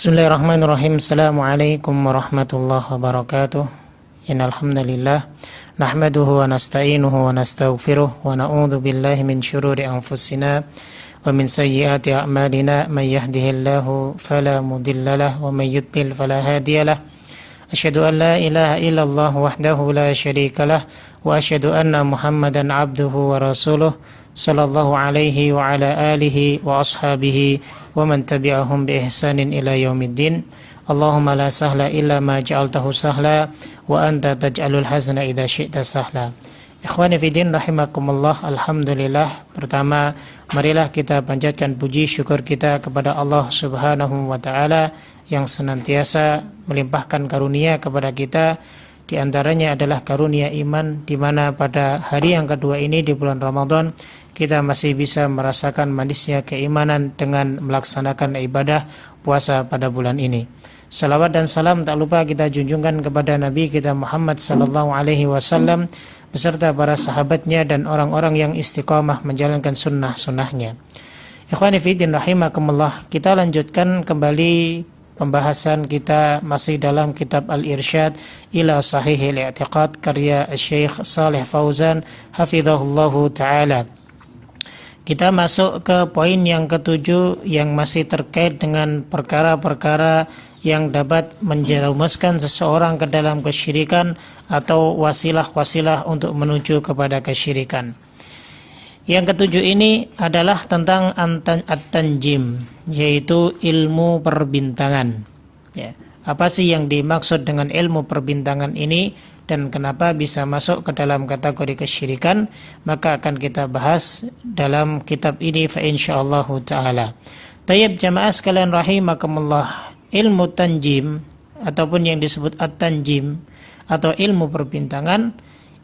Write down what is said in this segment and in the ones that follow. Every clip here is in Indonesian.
Bismillahirrahmanirrahim. Assalamualaikum warahmatullahi wabarakatuh. Innal hamdalillah nahmaduhu wa nasta'inuhu wa nastaghfiruh wa na'udzu billahi min syururi anfusina wa min sayyiati a'malina may yahdihillahu fala mudhillalah wa may yudlil fala hadiyalah. Asyhadu an la ilaha illallah wahdahu la syarikalah wa asyhadu anna Muhammadan abduhu wa rasuluh sallallahu alaihi wa ala alihi wa ashabihi wa man tabi'ahum bi ihsanin ila yaumiddin. Allahumma la sahla illa ma ja'altahu sahla wa anta taj'alul hazna idza syi'ta sahla. Ikhwani fi din rahimakumullah, alhamdulillah. Pertama, marilah kita panjatkan puji syukur kita kepada Allah Subhanahu wa taala yang senantiasa melimpahkan karunia kepada kita. Di antaranya adalah karunia iman, di mana pada hari yang kedua ini di bulan Ramadan kita masih bisa merasakan manisnya keimanan dengan melaksanakan ibadah puasa pada bulan ini. Salawat dan salam tak lupa kita junjungkan kepada Nabi kita Muhammad sallallahu alaihi wasallam beserta para sahabatnya dan orang-orang yang istiqamah menjalankan sunnah-sunnahnya. Ikhwani fillah rahimakumullah, kita lanjutkan kembali pembahasan kita masih dalam kitab Al-Irsyad ila Sahihil I'tiqad karya Syekh Shalih Fauzan hafizahullahu taala. Kita masuk ke poin yang ketujuh yang masih terkait dengan perkara-perkara yang dapat menjerumuskan seseorang ke dalam kesyirikan atau wasilah-wasilah untuk menuju kepada kesyirikan. Yang ketujuh ini adalah tentang at-tanjim, yaitu ilmu perbintangan. Ya. Apa sih yang dimaksud dengan ilmu perbintangan ini dan kenapa bisa masuk ke dalam kategori kesyirikan? Maka akan kita bahas dalam kitab ini fa insyaallah taala. Tayyib jamaah sekalian rahimakumullah, ilmu tanjim ataupun yang disebut at-tanjim atau ilmu perbintangan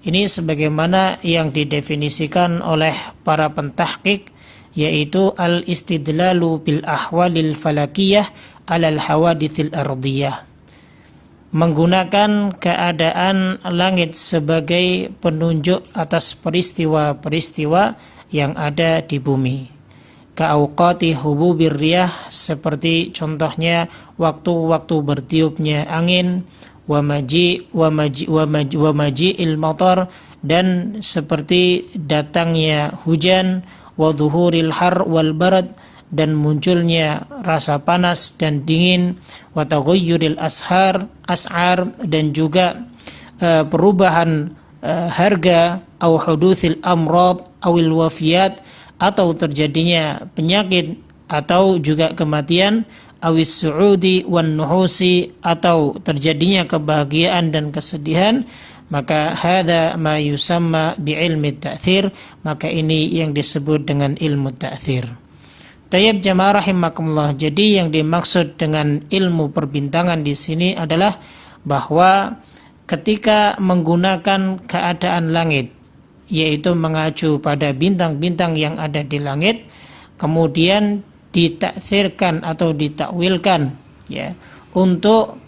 ini sebagaimana yang didefinisikan oleh para pentahqiq, yaitu al-istidlalu bil ahwalil falakiyah alal hawadithil ardiyah, menggunakan keadaan langit sebagai penunjuk atas peristiwa-peristiwa yang ada di bumi. Ka'auqati hububir riyah, seperti contohnya waktu-waktu bertiupnya angin, wa maji'il matar, dan seperti datangnya hujan, wa dhuhuril har wal barad, dan munculnya rasa panas dan dingin, wa taghayyuril as'ar, dan juga perubahan harga, au huduthil amrad awil wafiyat, atau terjadinya penyakit atau juga kematian, awis su'udi wan nuhusi, atau terjadinya kebahagiaan dan kesedihan. Maka hadza ma yusamma bi ilmi ta'thir, maka ini yang disebut dengan ilmu ta'thir. Tayyib jamaah rahimakumullah, jadi yang dimaksud dengan ilmu perbintangan di sini adalah bahwa ketika menggunakan keadaan langit, yaitu mengacu pada bintang-bintang yang ada di langit, kemudian ditaksirkan atau ditakwilkan, ya, untuk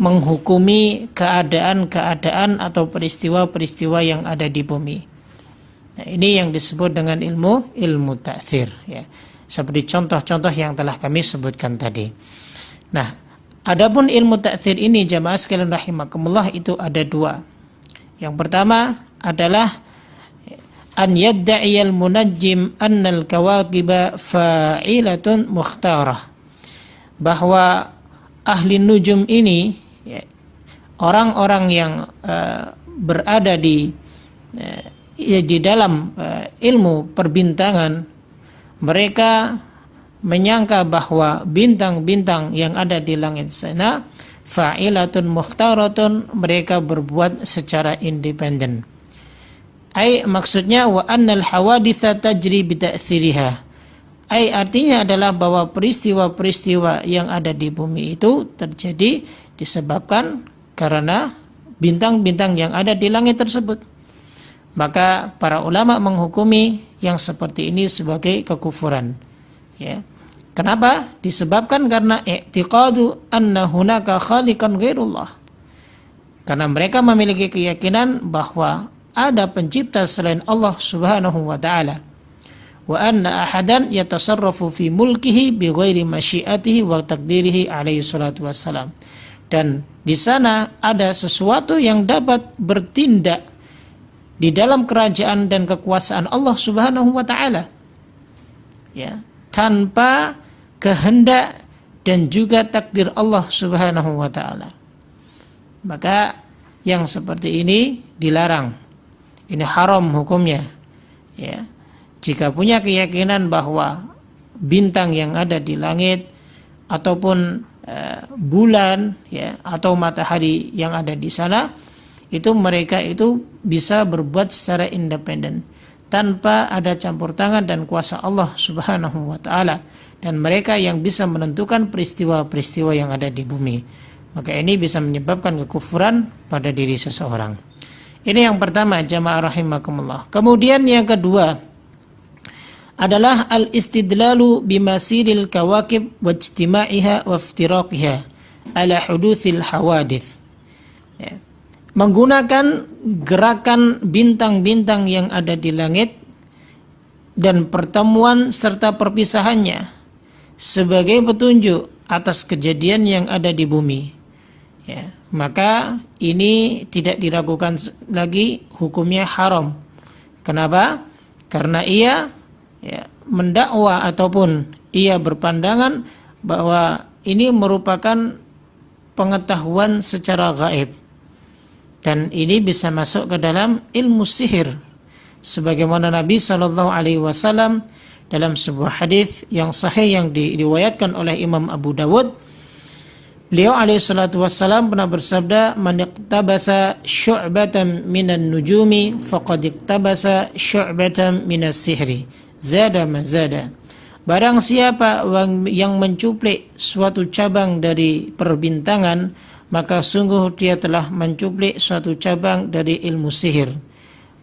menghukumi keadaan-keadaan atau peristiwa-peristiwa yang ada di bumi. Nah, ini yang disebut dengan ilmu ta'thir, ya. Seperti contoh-contoh yang telah kami sebutkan tadi. Nah, adapun ilmu ta'thir ini jamaah sekalian rahimakumullah itu ada dua. Yang pertama adalah an yadda'iyal munajjim annal kawakiba fa'ilatun mukhtarah, bahwa ahli nujum ini, ya, orang-orang yang berada di dalam ilmu perbintangan, mereka menyangka bahwa bintang-bintang yang ada di langit sana fa'ilatun mukhtaratun, mereka berbuat secara independen. Maksudnya wa annal hawaditha tajri bi ta'thiriha. Artinya adalah bahwa peristiwa-peristiwa yang ada di bumi itu terjadi disebabkan karena bintang-bintang yang ada di langit tersebut. Maka para ulama menghukumi yang seperti ini sebagai kekufuran. Ya. Kenapa? Disebabkan karena i'tiqadu anna hunaka khaliqan ghairullah. Karena mereka memiliki keyakinan bahwa ada pencipta selain Allah Subhanahu wa taala. wa anna ahadan yatasarrafu fi mulkihi bighairi masyiatihi wa taqdirihi alaihi salatu wassalam. Dan di sana ada sesuatu yang dapat bertindak di dalam kerajaan dan kekuasaan Allah Subhanahu wa taala, ya, tanpa kehendak dan juga takdir Allah Subhanahu wa taala. Maka yang seperti ini dilarang. Ini haram hukumnya, ya. Jika punya keyakinan bahwa bintang yang ada di langit ataupun bulan, ya, atau matahari yang ada di sana, itu mereka itu bisa berbuat secara independen tanpa ada campur tangan dan kuasa Allah Subhanahu wa taala, dan mereka yang bisa menentukan peristiwa-peristiwa yang ada di bumi. Maka ini bisa menyebabkan kekufuran pada diri seseorang. Ini yang pertama, jamaah rahimakumullah. Kemudian yang kedua adalah al-istidlalu bimasiril kawakib wa ijtima'iha wa iftiraqiha ala hudutsil hawadith. Ya. Menggunakan gerakan bintang-bintang yang ada di langit dan pertemuan serta perpisahannya sebagai petunjuk atas kejadian yang ada di bumi. Ya. Maka ini tidak diragukan lagi, hukumnya haram. Kenapa? Karena ia, ya, mendakwa ataupun ia berpandangan bahwa ini merupakan pengetahuan secara gaib, dan ini bisa masuk ke dalam ilmu sihir, sebagaimana Nabi SAW dalam sebuah hadis yang sahih yang diriwayatkan oleh Imam Abu Dawud, beliau alaihissalam pernah bersabda, man iqtabasa syu'batan minan nujumi faqad iqtabasa syu'batan minas sihri zada mazada. Barang siapa yang mencuplik suatu cabang dari perbintangan, maka sungguh dia telah mencuplik suatu cabang dari ilmu sihir.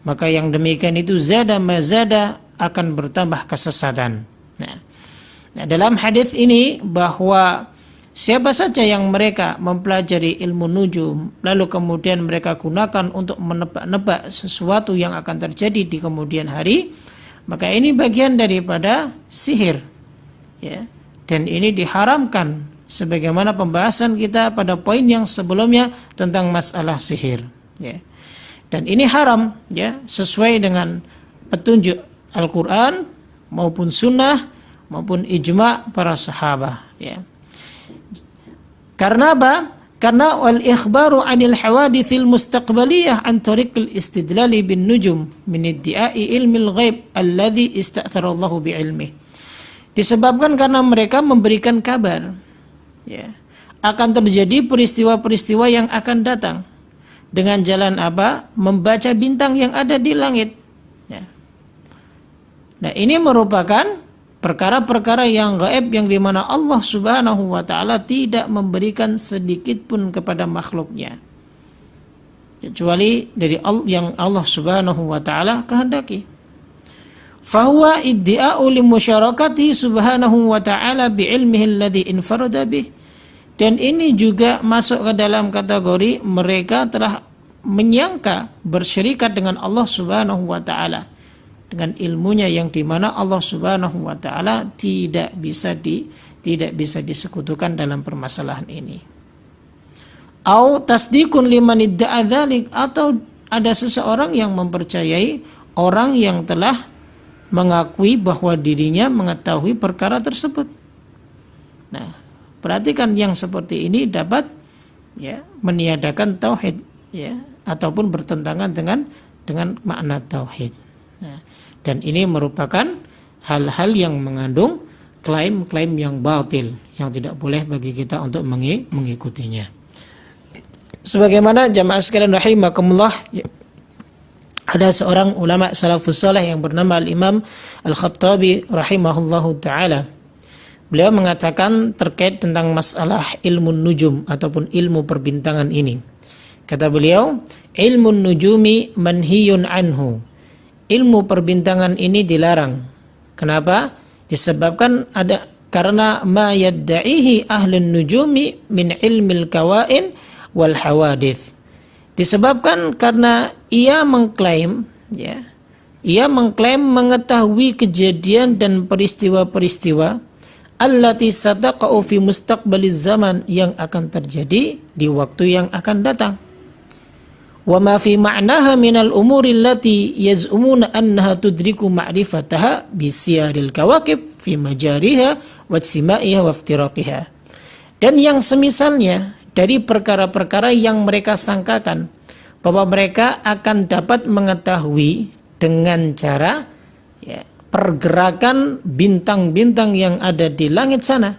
Maka yang demikian itu zada mazada, akan bertambah kesesatan. Nah, dalam hadis ini bahwa siapa saja yang mereka mempelajari ilmu nujum lalu kemudian mereka gunakan untuk menebak-nebak sesuatu yang akan terjadi di kemudian hari, maka ini bagian daripada sihir, ya. Dan ini diharamkan sebagaimana pembahasan kita pada poin yang sebelumnya tentang masalah sihir, ya. Dan ini haram, ya, sesuai dengan petunjuk Al-Quran maupun sunnah maupun ijma' para sahabat, ya. Karena apa? Karena wal ikhbaru 'anil hawadithil mustaqbaliyah an tariqil istidlali bin nujum min iddi'ai ilmil ghaib alladhi ista'thara Allah bi ilmih. Disebabkan karena mereka memberikan kabar, ya, akan terjadi peristiwa-peristiwa yang akan datang dengan jalan apa? Membaca bintang yang ada di langit, ya. Nah, ini merupakan perkara-perkara yang gaib yang dimana Allah Subhanahu wa ta'ala tidak memberikan sedikit pun kepada makhluknya kecuali dari yang Allah Subhanahu wa ta'ala kehendaki. Fahuwa iddi'a'u limusyarakati Subhanahu wa ta'ala bi'ilmihi alladhi infarada bih. Dan ini juga masuk ke dalam kategori mereka telah menyangka bersyirikat dengan Allah Subhanahu wa ta'ala dengan ilmunya yang dimana Allah Subhanahu wa ta'ala tidak bisa disekutukan dalam permasalahan ini. Au tasdikun liman idda'a dzalik, atau ada seseorang yang mempercayai orang yang telah mengakui bahwa dirinya mengetahui perkara tersebut. Nah, perhatikan yang seperti ini dapat, ya, meniadakan tauhid, ya, ataupun bertentangan dengan makna tauhid. Nah, dan ini merupakan hal-hal yang mengandung klaim-klaim yang batil yang tidak boleh bagi kita untuk mengikutinya. Sebagaimana jamaah sekalian rahimakumullah, ada seorang ulama salafus saleh yang bernama Al-Imam Al-Khattabi rahimahullahu taala. Beliau mengatakan terkait tentang masalah ilmu nujum ataupun ilmu perbintangan ini. Kata beliau, ilmu nujumi manhiyun anhu. Ilmu perbintangan ini dilarang. Kenapa? Disebabkan karena ma yadda'ihi ahlun nujumi min ilmil kawain wal hawadith. Disebabkan karena ia mengklaim, ya, ia mengklaim mengetahui kejadian dan peristiwa-peristiwa allati sataqa'u fi mustaqbaliz zaman, yang akan terjadi di waktu yang akan datang. Wa ma fi ma'naha minal umuri allati yaz'umuna annaha tudriku ma'rifataha bisiyaril kawakib fi majariha wa ijtima'iha wa iftiraqiha. Dan yang semisalnya dari perkara-perkara yang mereka sangkakan bahwa mereka akan dapat mengetahui dengan cara pergerakan bintang-bintang yang ada di langit sana,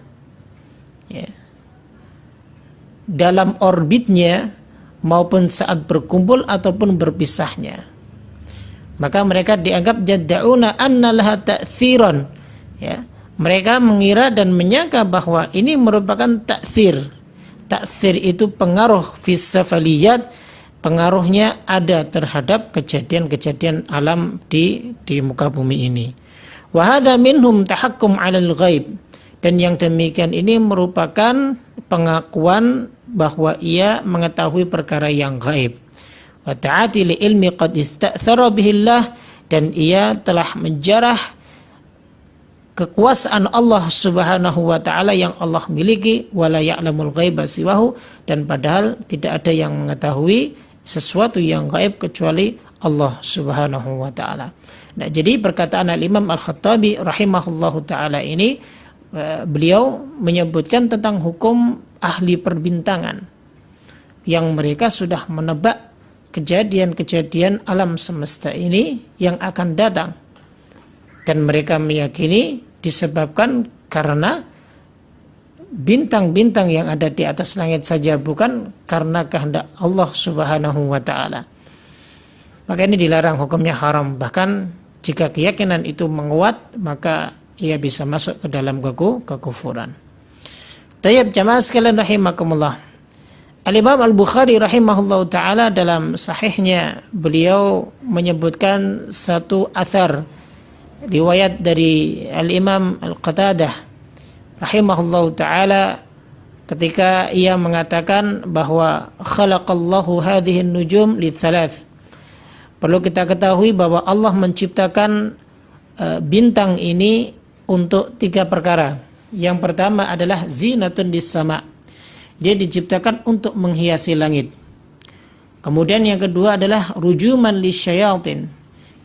dalam orbitnya maupun saat berkumpul ataupun berpisahnya. Maka mereka dianggap jadda'una anna laha ta'thiran, mereka mengira dan menyangka bahwa ini merupakan ta'thir. Ta'thir itu pengaruh fisafaliyat, pengaruhnya ada terhadap kejadian-kejadian alam di muka bumi ini. Wa hadza minhum tahakkum 'alal ghaib, dan yang demikian ini merupakan pengakuan bahwa ia mengetahui perkara yang gaib. Wa ta'ati li ilmi qad ista'thara bihillah, dan ia telah menjarah kekuasaan Allah Subhanahu wa taala yang Allah miliki, wala ya'lamul ghaiba siwahu, dan padahal tidak ada yang mengetahui sesuatu yang gaib kecuali Allah Subhanahu wa taala. Nah, jadi perkataan Al-Imam Al-Khattabi rahimahullahu taala ini, beliau menyebutkan tentang hukum ahli perbintangan yang mereka sudah menebak kejadian-kejadian alam semesta ini yang akan datang, dan mereka meyakini disebabkan karena bintang-bintang yang ada di atas langit saja, bukan karena kehendak Allah Subhanahu wa taala. Maka ini dilarang, hukumnya haram. Bahkan jika keyakinan itu menguat, maka ia bisa masuk ke dalam kekufuran. Tayyib jamaah sekalian rahimakumullah. Al-Imam Al-Bukhari rahimahullahu taala dalam sahihnya beliau menyebutkan satu athar riwayat dari Al-Imam Al-Qatadah rahimahullahu ta'ala, ketika ia mengatakan bahwa khalaqallahu hadhihi nujum li thalath. Perlu kita ketahui bahwa Allah menciptakan bintang ini untuk 3 perkara. Yang pertama adalah zinatun lis sama, dia diciptakan untuk menghiasi langit. Kemudian yang kedua adalah rujuman lisyayatin,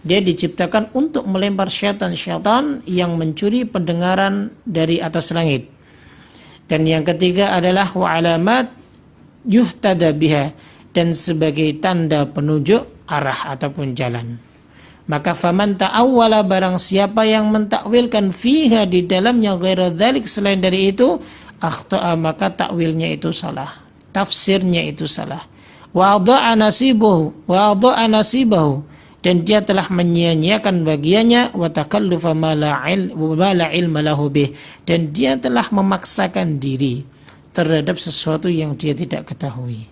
dia diciptakan untuk melempar syaitan-syaitan yang mencuri pendengaran dari atas langit. Dan yang ketiga adalah wa alamat yuhtada biha, dan sebagai tanda penunjuk arah ataupun jalan. Maka faman ta'awwala, barang siapa yang mentakwilkan fiha di dalamnya ghaira dzalik, selain dari itu, akhta'a, maka takwilnya itu salah, tafsirnya itu salah. Wa adha'a nasibahu, dan dia telah menyia-nyiakan bagiannya, wa takallufa ma la ilma lahu bih, dan dia telah memaksakan diri terhadap sesuatu yang dia tidak ketahui.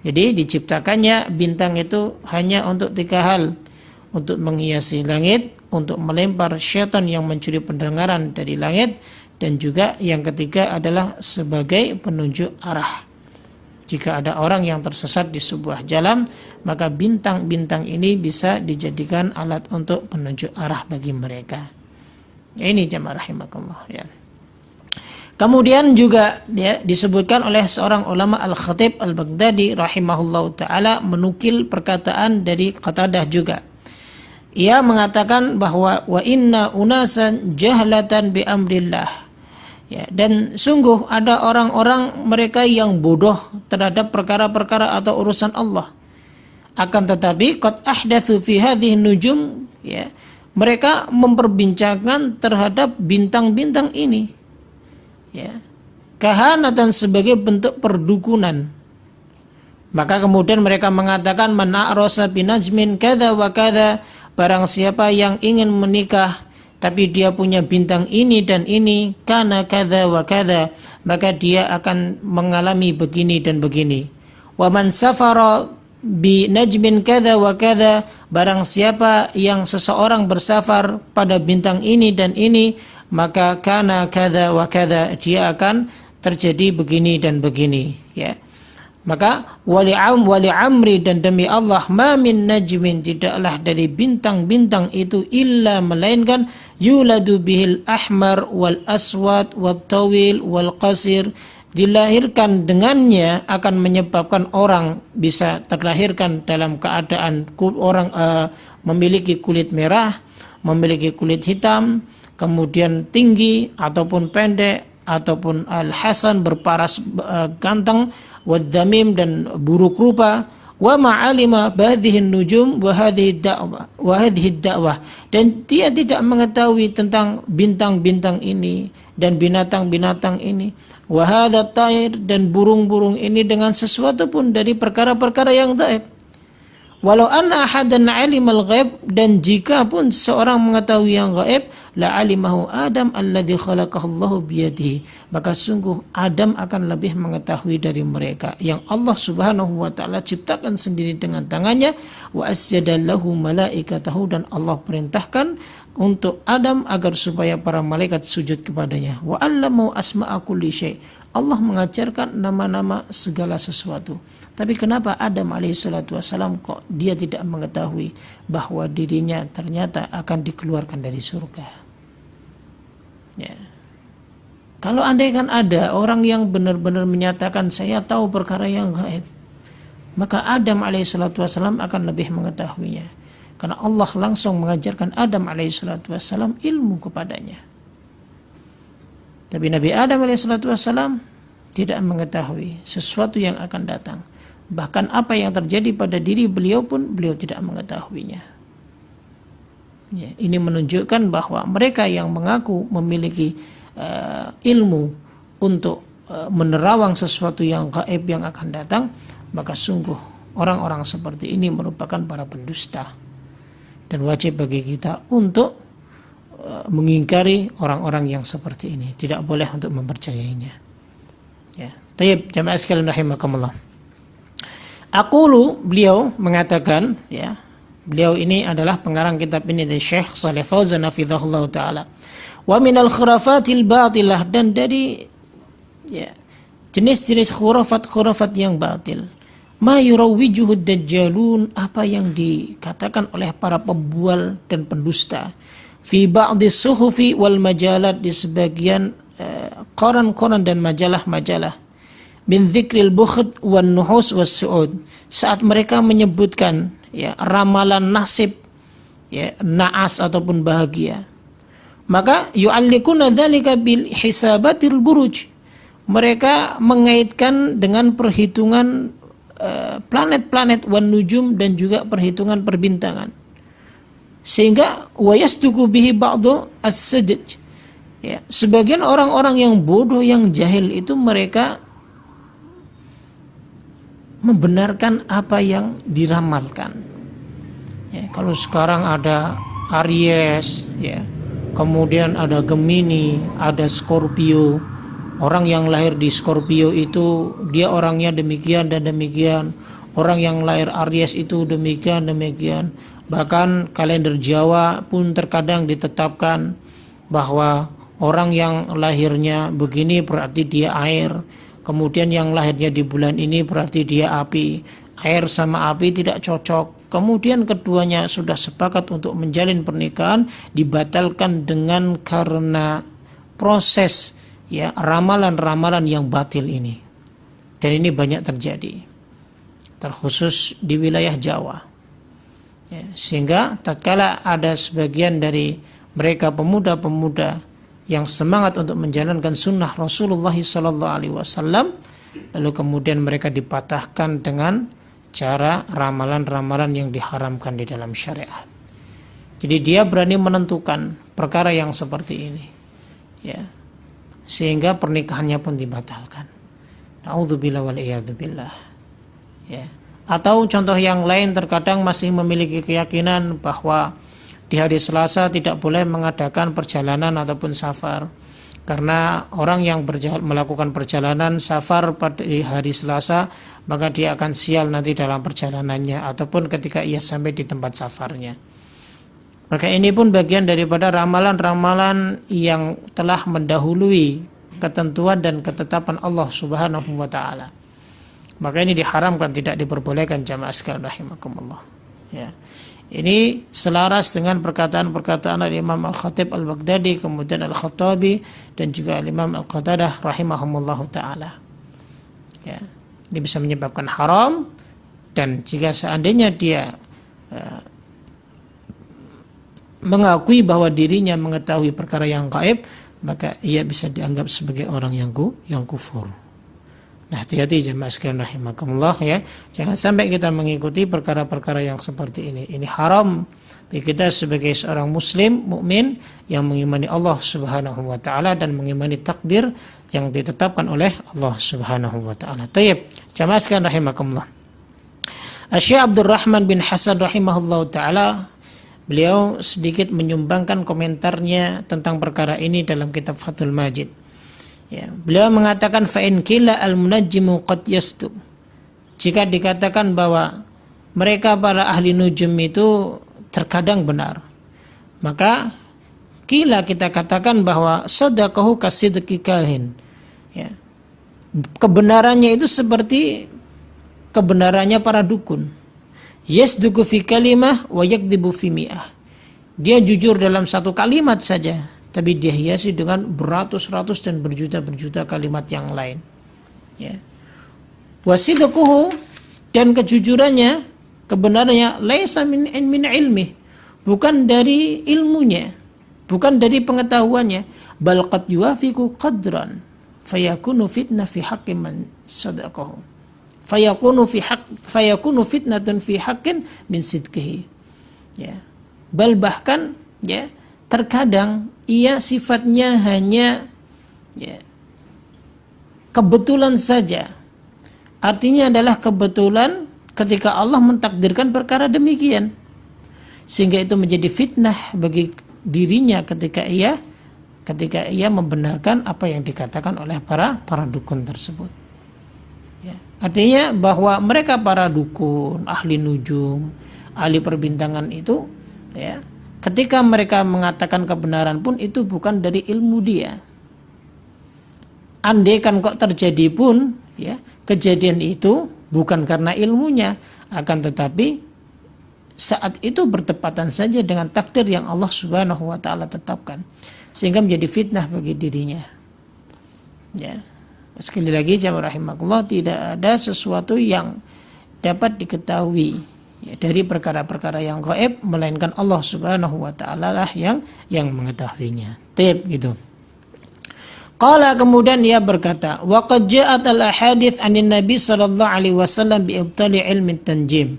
Jadi diciptakannya bintang itu hanya untuk 3 hal: untuk menghiasi langit, untuk melempar syaitan yang mencuri pendengaran dari langit, dan juga yang ketiga adalah sebagai penunjuk arah. Jika ada orang yang tersesat di sebuah jalan, maka bintang-bintang ini bisa dijadikan alat untuk penunjuk arah bagi mereka. Ini jamaah rahimakumullah, ya. Kemudian juga disebutkan oleh seorang ulama Al-Khatib Al-Baghdadi rahimahullahu ta'ala, menukil perkataan dari Qatadah juga. Ia mengatakan bahwa wa inna unasan jahlatan bi amrillah, dan sungguh ada orang-orang mereka yang bodoh terhadap perkara-perkara atau urusan Allah. Akan tetapi qad ahdatsu fi hadhihi nujum, mereka memperbincangkan terhadap bintang-bintang ini, kahanatan, sebagai bentuk perdukunan. Maka kemudian mereka mengatakan man a'rasa binajmin kadza wa kadza, barang siapa yang ingin menikah tapi dia punya bintang ini dan ini, kana kadza wa kadza, maka dia akan mengalami begini dan begini. Wa man safara bi najmin kadza wa kadza, barang siapa yang seseorang bersafar pada bintang ini dan ini, maka kana kadza wa kadza, dia akan terjadi begini dan begini, Maka wali amri, dan demi Allah, ma min najmin, tidaklah dari bintang-bintang itu illa melainkan yuladu bihil ahmar wal aswad wal tawil wal qasir, dilahirkan dengannya akan menyebabkan orang bisa terlahirkan dalam keadaan orang memiliki kulit merah, memiliki kulit hitam, kemudian tinggi ataupun pendek, ataupun al-hasan berparas ganteng, wadzamim dan buruk rupa, wa ma'alima bahadhihin nujum wa hadhihi da'wah, dan dia tidak mengetahui tentang bintang-bintang ini dan binatang-binatang ini, wa hadha tair, dan burung-burung ini, dengan sesuatu pun dari perkara-perkara yang gaib. Walau anna ahadan alimal ghaib, dan jika pun seorang mengetahui yang gaib, la alimahu Adam alladhi khalaqahallahu biyadihi, maka sungguh Adam akan lebih mengetahui dari mereka yang Allah Subhanahu wa taala ciptakan sendiri dengan tangannya. Wa asjadallahu malaikatahu, dan Allah perintahkan untuk Adam agar supaya para malaikat sujud kepadanya. Wa allamahu asma'a kulli syai', Allah mengajarkan nama-nama segala sesuatu. Tapi kenapa Adam alaihissalatu wassalam kok dia tidak mengetahui bahwa dirinya ternyata akan dikeluarkan dari surga? Ya. Kalau andaikan ada orang yang benar-benar menyatakan saya tahu perkara yang gaib, maka Adam alaihissalatu wassalam akan lebih mengetahuinya. Karena Allah langsung mengajarkan Adam alaihissalatu wassalam ilmu kepadanya. Tapi Nabi Adam alaihissalatu wassalam tidak mengetahui sesuatu yang akan datang. Bahkan apa yang terjadi pada diri beliau pun beliau tidak mengetahuinya. Ya, ini menunjukkan bahwa mereka yang mengaku memiliki ilmu untuk menerawang sesuatu yang gaib yang akan datang, maka sungguh orang-orang seperti ini merupakan para pendusta. Dan wajib bagi kita untuk mengingkari orang-orang yang seperti ini. Tidak boleh untuk mempercayainya. Ya, tayyib jamaah sekalian rahimakumullah. Aqulu, beliau mengatakan, ya, beliau ini adalah pengarang kitab ini dari Syekh Shalih Fauzan hafizahullah taala. Wa minal khurafatil batilah, dan dari ya jenis-jenis khurafat yang batil, ma yurawwijuhu dajjalun, apa yang dikatakan oleh para pembual dan pendusta, fi ba'di suhufi wal majalat, di sebagian koran-koran dan majalah-majalah, min dzikril bukhd wan nuhus was su'ud, saat mereka menyebutkan ya ramalan nasib, ya naas ataupun bahagia, maka yu'allikuna dzalika bil hisabatil buruj, mereka mengaitkan dengan perhitungan planet-planet wan nujum, dan juga perhitungan perbintangan, sehingga wa yasduqu bihi ba'du as-sajj, ya sebagian orang-orang yang bodoh yang jahil itu mereka membenarkan apa yang diramalkan. Ya, kalau sekarang ada Aries, ya, kemudian ada Gemini, ada Scorpio. Orang yang lahir di Scorpio itu dia orangnya demikian dan demikian. Orang yang lahir Aries itu demikian demikian. Bahkan kalender Jawa pun terkadang ditetapkan bahwa orang yang lahirnya begini berarti dia air. Kemudian yang lahirnya di bulan ini berarti dia api. Air sama api tidak cocok. Kemudian keduanya sudah sepakat untuk menjalin pernikahan, dibatalkan dengan karena proses ya ramalan-ramalan yang batil ini. Dan ini banyak terjadi, terkhusus di wilayah Jawa. Ya, sehingga tatkala ada sebagian dari mereka pemuda-pemuda yang semangat untuk menjalankan sunnah Rasulullah SAW, lalu kemudian mereka dipatahkan dengan cara ramalan-ramalan yang diharamkan di dalam syariat. Jadi dia berani menentukan perkara yang seperti ini, ya, sehingga pernikahannya pun dibatalkan. Na'udzubillah wal iyadzubillah. Ya. Atau contoh yang lain, terkadang masih memiliki keyakinan bahwa di hari Selasa tidak boleh mengadakan perjalanan ataupun safar, karena orang yang melakukan perjalanan safar pada hari Selasa, maka dia akan sial nanti dalam perjalanannya ataupun ketika ia sampai di tempat safarnya. Maka ini pun bagian daripada ramalan-ramalan yang telah mendahului ketentuan dan ketetapan Allah Subhanahu wa taala. maka ini diharamkan, tidak diperbolehkan jamaah sekalian rahimakumullah. Ya. Ini selaras dengan perkataan-perkataan Imam Al-Khatib Al-Baghdadi, kemudian Al-Khattabi, dan juga Imam Al-Qatadah rahimahumullahu ta'ala. Ya. Ini bisa menyebabkan haram, dan jika seandainya dia mengakui bahwa dirinya mengetahui perkara yang gaib, maka ia bisa dianggap sebagai orang yang kufur. Nah, hati-hati jemaah sekalian rahimakumullah ya. Jangan sampai kita mengikuti perkara-perkara yang seperti ini. Ini haram bagi kita sebagai seorang muslim mukmin yang mengimani Allah Subhanahu wa taala dan mengimani takdir yang ditetapkan oleh Allah Subhanahu wa taala. Tayyib, jemaah sekalian rahimakumullah. Syekh Abdurrahman bin Hasan rahimahullahu taala, beliau sedikit menyumbangkan komentarnya tentang perkara ini dalam kitab Fathul Majid. Ya, beliau mengatakan fa'in kila al-munajjimu qad yasduq. Jika dikatakan bahwa mereka para ahli nujum itu terkadang benar, maka kila kita katakan bahwa sadaqahu kasidqi kahin. Ya. Kebenarannya itu seperti kebenarannya para dukun. Yasduqu fi kalimah wa yakdzibu fi mi'ah. Dia jujur dalam satu kalimat saja, tapi dia hiasi dengan beratus-ratus dan berjuta-berjuta kalimat yang lain. Ya. Wasidquhu, dan kejujurannya, kebenarannya, laisa min ilmi, bukan dari ilmunya, bukan dari pengetahuannya, bal qad yuwafiqu qadran fayakunu fitnah fi haqqi man sadaqahu, fayakunu fitnatun fi haqqin min sidqihi. Ya. Bal bahkan ya, terkadang ia sifatnya hanya ya, kebetulan saja. Artinya adalah kebetulan ketika Allah mentakdirkan perkara demikian, sehingga itu menjadi fitnah bagi dirinya ketika ia membenarkan apa yang dikatakan oleh para dukun tersebut. Ya. Artinya bahwa mereka para dukun, ahli nujum, ahli perbintangan itu ya, ketika mereka mengatakan kebenaran pun itu bukan dari ilmu dia. Andaikan kok terjadi pun ya, kejadian itu bukan karena ilmunya, akan tetapi saat itu bertepatan saja dengan takdir yang Allah Subhanahu wa taala tetapkan, sehingga menjadi fitnah bagi dirinya. Ya. Sekali lagi jamaah rahimakumullah, tidak ada sesuatu yang dapat diketahui ya, dari perkara-perkara yang gaib melainkan Allah Subhanahu wa taala lah yang mengetahuinya. Tip gitu. Qala, kemudian ia berkata, wa qad ja'at al-ahadits 'anin Nabi sallallahu alaihi wasallam bi ibtali ilmi tanjim.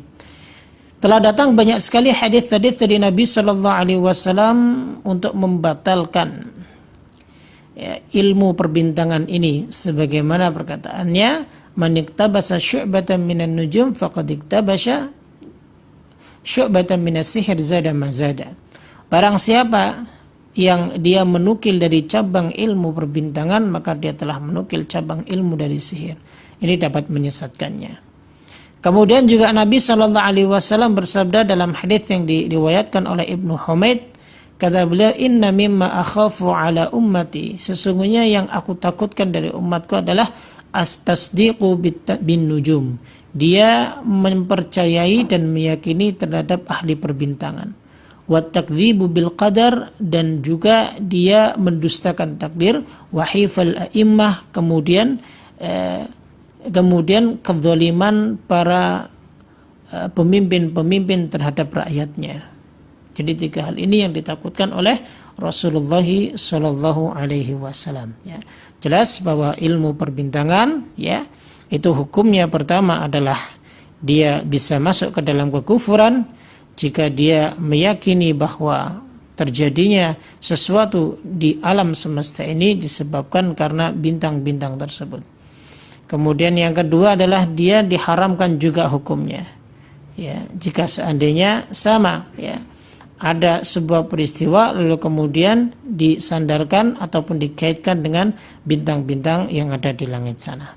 Telah datang banyak sekali hadis-hadis dari Nabi sallallahu alaihi wasallam untuk membatalkan ya, ilmu perbintangan ini, sebagaimana perkataannya, man iktabasa syu'batan minan nujum faqad iktabasha syu'batan minas sihir zada mazada. Barang siapa yang dia menukil dari cabang ilmu perbintangan, maka dia telah menukil cabang ilmu dari sihir. Ini dapat menyesatkannya. Kemudian juga Nabi sallallahu alaihi wasallam bersabda dalam hadis yang diriwayatkan oleh Ibnu Humaid, kata beliau, inna mimma akhafu ala ummati, sesungguhnya yang aku takutkan dari umatku adalah astasdiqu bin nujum, dia mempercayai dan meyakini terhadap ahli perbintangan, wa takdzibu bil qadar, dan juga dia mendustakan takdir, wa hifal a'immah, kemudian kezaliman para pemimpin-pemimpin terhadap rakyatnya. Jadi tiga hal ini yang ditakutkan oleh Rasulullah sallallahu alaihi wasallam. Ya. Jelas bahwa ilmu perbintangan ya, itu hukumnya pertama adalah dia bisa masuk ke dalam kekufuran jika dia meyakini bahwa terjadinya sesuatu di alam semesta ini disebabkan karena bintang-bintang tersebut. Kemudian yang kedua adalah dia diharamkan juga hukumnya. Ya, jika seandainya sama ya, ada sebuah peristiwa lalu kemudian disandarkan ataupun dikaitkan dengan bintang-bintang yang ada di langit sana.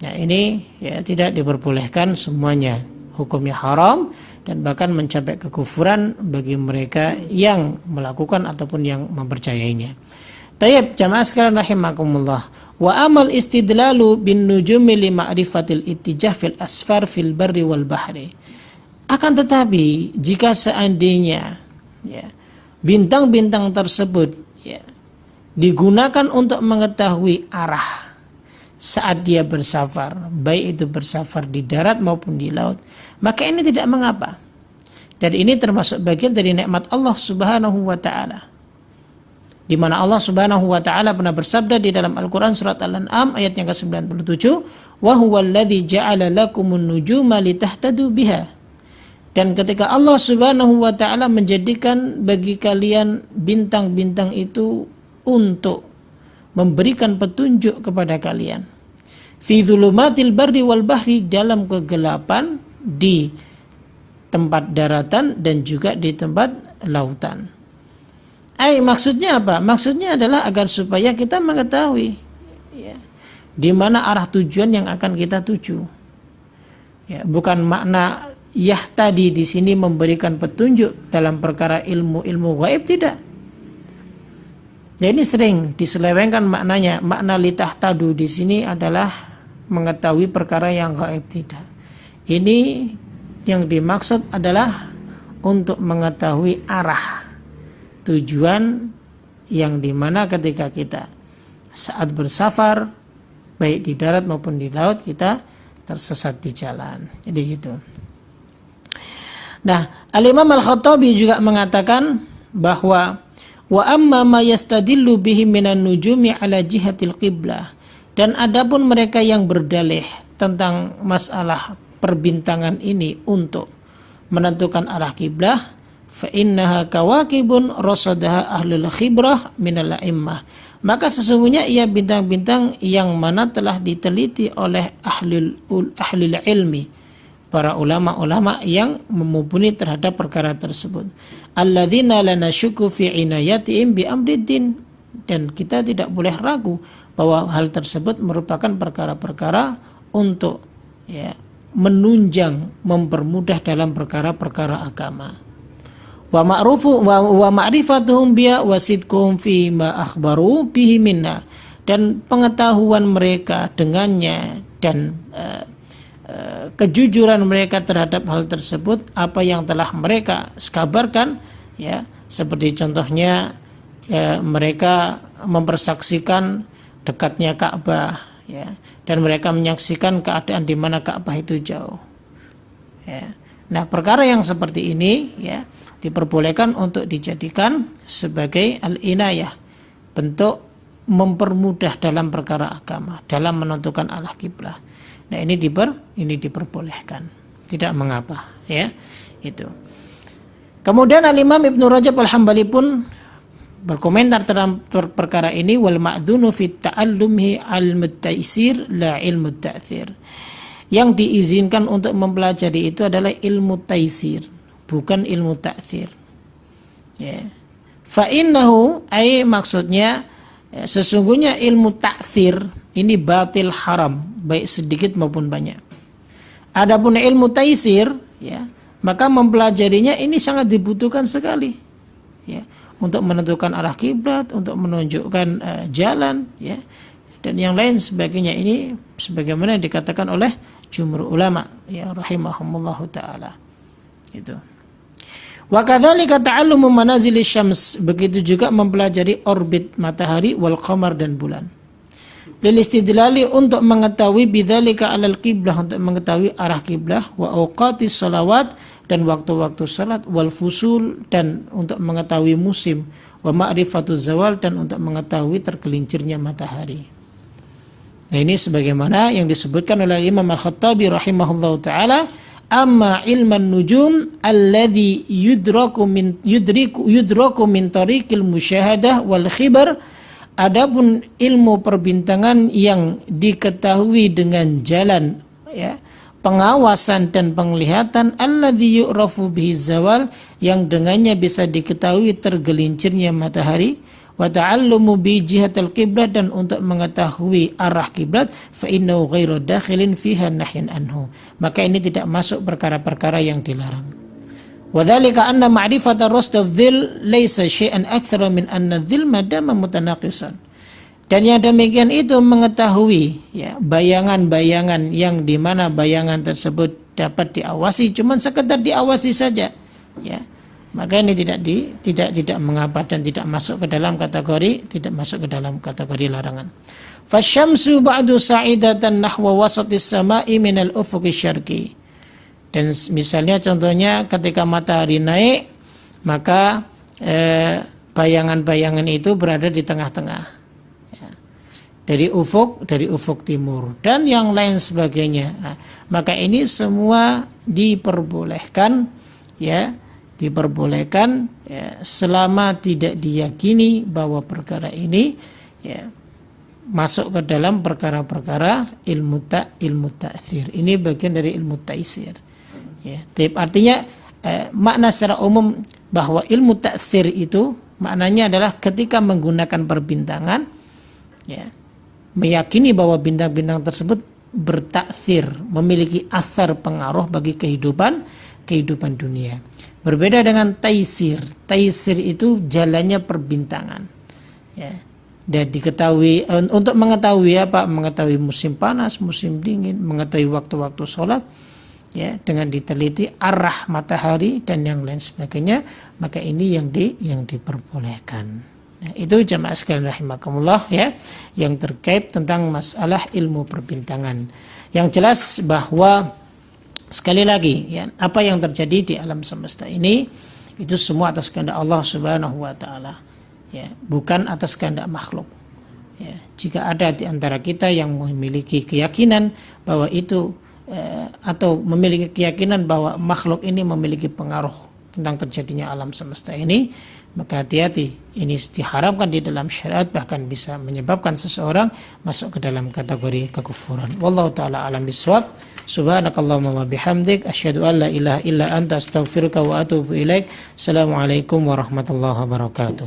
Nah, ini ya tidak diperbolehkan semuanya, hukumnya haram dan bahkan mencapai kekufuran bagi mereka yang melakukan ataupun yang mempercayainya. Tayyib, jamaah sekalian rahimakumullah. Wa amal istidlalu bin nujumi li ma'rifatil ittijah fil asfar fil barri wal bahri. Akan tetapi jika seandainya ya, bintang-bintang tersebut ya, digunakan untuk mengetahui arah saat dia bersafar, baik itu bersafar di darat maupun di laut, maka ini tidak mengapa. Dan ini termasuk bagian dari nikmat Allah Subhanahu wa taala. Di mana Allah Subhanahu wa taala pernah bersabda di dalam Al-Qur'an surat Al-An'am ayat yang ke-97, "Wa huwal ladzi ja'ala lakumun nujuma litahtadu biha." Dan ketika Allah Subhanahu wa taala menjadikan bagi kalian bintang-bintang itu untuk memberikan petunjuk kepada kalian. Fi dzulumatil barri wal bahri, dalam kegelapan di tempat daratan dan juga di tempat lautan. Maksudnya apa? Maksudnya adalah agar supaya kita mengetahui ya, di mana arah tujuan yang akan kita tuju. Ya, bukan makna tadi di sini memberikan petunjuk dalam perkara ilmu gaib, tidak. Ya, ini sering diselewengkan maknanya. Makna litahtadu di sini adalah mengetahui perkara yang gaib, tidak. Ini yang dimaksud adalah untuk mengetahui arah tujuan yang dimana ketika kita saat bersafar baik di darat maupun di laut kita tersesat di jalan. Jadi gitu. Nah, Al-Imam Al-Khattabi juga mengatakan bahwa wa amma ma yastadillu bihi minan nujumi ala jihatil qiblah, dan adapun mereka yang berdalih tentang masalah perbintangan ini untuk menentukan arah kiblah, fa innaha kawakibun rasadaha ahlul khibrah minal a'immah, maka sesungguhnya ia bintang-bintang yang mana telah diteliti oleh ahlul ilmi, para ulama-ulama yang memumpuni terhadap perkara tersebut. Alladzina la nasyuku fi inayatihim bi amriddin, dan kita tidak boleh ragu bahwa hal tersebut merupakan perkara-perkara untuk ya, menunjang, mempermudah dalam perkara-perkara agama. Wa ma'rufu wa ma'rifatuhum biya wa sidquhum fi ma akhbaru bihi minna, dan pengetahuan mereka dengannya dan kejujuran mereka terhadap hal tersebut, apa yang telah mereka kabarkan ya, seperti contohnya ya, mereka mempersaksikan dekatnya Ka'bah ya, dan mereka menyaksikan keadaan di mana Ka'bah itu jauh ya. Nah, perkara yang seperti ini ya diperbolehkan untuk dijadikan sebagai al-inayah, bentuk mempermudah dalam perkara agama, dalam menentukan arah kiblah. Nah, ini diperbolehkan, tidak mengapa ya itu. Kemudian Al-Imam Ibnu Rajab Al-Hambali pun berkomentar tentang perkara ini, wal ma'dzunu fi ta'allumhi al-mutaisir la ilmu ta'thir. Yang diizinkan untuk mempelajari itu adalah ilmu taisir, bukan ilmu ta'thir. Ya. Fa innahu maksudnya ya, sesungguhnya ilmu ta'thir ini batil, haram, baik sedikit maupun banyak. Adapun ilmu taisir ya, maka mempelajarinya ini sangat dibutuhkan sekali ya, untuk menentukan arah kiblat, untuk menunjukkan jalan ya, dan yang lain sebagainya. Ini sebagaimana dikatakan oleh jumhur ulama ya rahimahumullahu taala. Itu. Wa kadzalika ta'allumu manazilis syams, begitu juga mempelajari orbit matahari wal qamar dan bulan. Lil istidlali, untuk mengetahui bidzalika alal qiblah, untuk mengetahui arah kiblah, wa awqatis shalawat, dan waktu-waktu salat, wal fusul, dan untuk mengetahui musim, wa ma'rifatuz zawal, dan untuk mengetahui tergelincirnya matahari. Nah, ini sebagaimana yang disebutkan oleh Imam Al-Khattabi rahimahullahu taala, amma ilman nujum alladhi yudraku min tariqil musyahadah wal khibar, adapun ilmu perbintangan yang diketahui dengan jalan ya, pengawasan dan penglihatan, alladhi yu'rafu bihi zawal, yang dengannya bisa diketahui tergelincirnya matahari, wa ta'allumu bi jihatil qiblat, dan untuk mengetahui arah kiblat, fa innahu ghairu dakhilin fiha nahyan anhu, maka ini tidak masuk perkara-perkara yang dilarang. Wadzalika anna ma'rifata rasd adh-dhil laisa syai'an aktsara min anna adh-dhil madama mutanaqisan. Dan yang demikian itu mengetahui ya bayangan-bayangan yang di mana bayangan tersebut dapat diawasi, cuman sekedar diawasi saja, ya. Maka ini tidak mengapa dan tidak masuk ke dalam kategori larangan. Fasyamsu ba'du sa'idatan nahwa wasatis sama'i minal ufuqi syarqi. Dan misalnya contohnya ketika matahari naik, maka bayangan-bayangan itu berada di tengah-tengah, ya, dari ufuk timur dan yang lain sebagainya. Nah, maka ini semua diperbolehkan, ya, selama tidak diyakini bahwa perkara ini, ya, masuk ke dalam perkara-perkara ilmu ta'thir. Ini bagian dari ilmu taisir. Ya, artinya makna secara umum bahwa ilmu ta'thir itu maknanya adalah ketika menggunakan perbintangan, ya, meyakini bahwa bintang-bintang tersebut bertaksir, memiliki asar pengaruh bagi kehidupan dunia. Berbeda dengan taisir. Taisir itu jalannya perbintangan, ya. Dan diketahui untuk mengetahui musim panas, musim dingin, mengetahui waktu-waktu sholat, ya, dengan diteliti arah matahari dan yang lain sebagainya, maka ini yang diperbolehkan. Nah, itu jamaah sekalian rahimakumullah, ya, yang terkait tentang masalah ilmu perbintangan. Yang jelas bahwa sekali lagi, ya, apa yang terjadi di alam semesta ini itu semua atas kehendak Allah Subhanahu wa taala, ya, bukan atas kehendak makhluk. Ya, jika ada di antara kita yang memiliki keyakinan bahwa itu atau memiliki keyakinan bahwa makhluk ini memiliki pengaruh tentang terjadinya alam semesta ini, maka hati-hati, ini diharamkan di dalam syariat, bahkan bisa menyebabkan seseorang masuk ke dalam kategori kekufuran. Wallahu taala alam bisawab. Subhanakallahumma wa bihamdik asyhadu an la ilaha illa anta astaghfiruka wa atubu ilaik. Assalamualaikum warahmatullahi wabarakatuh.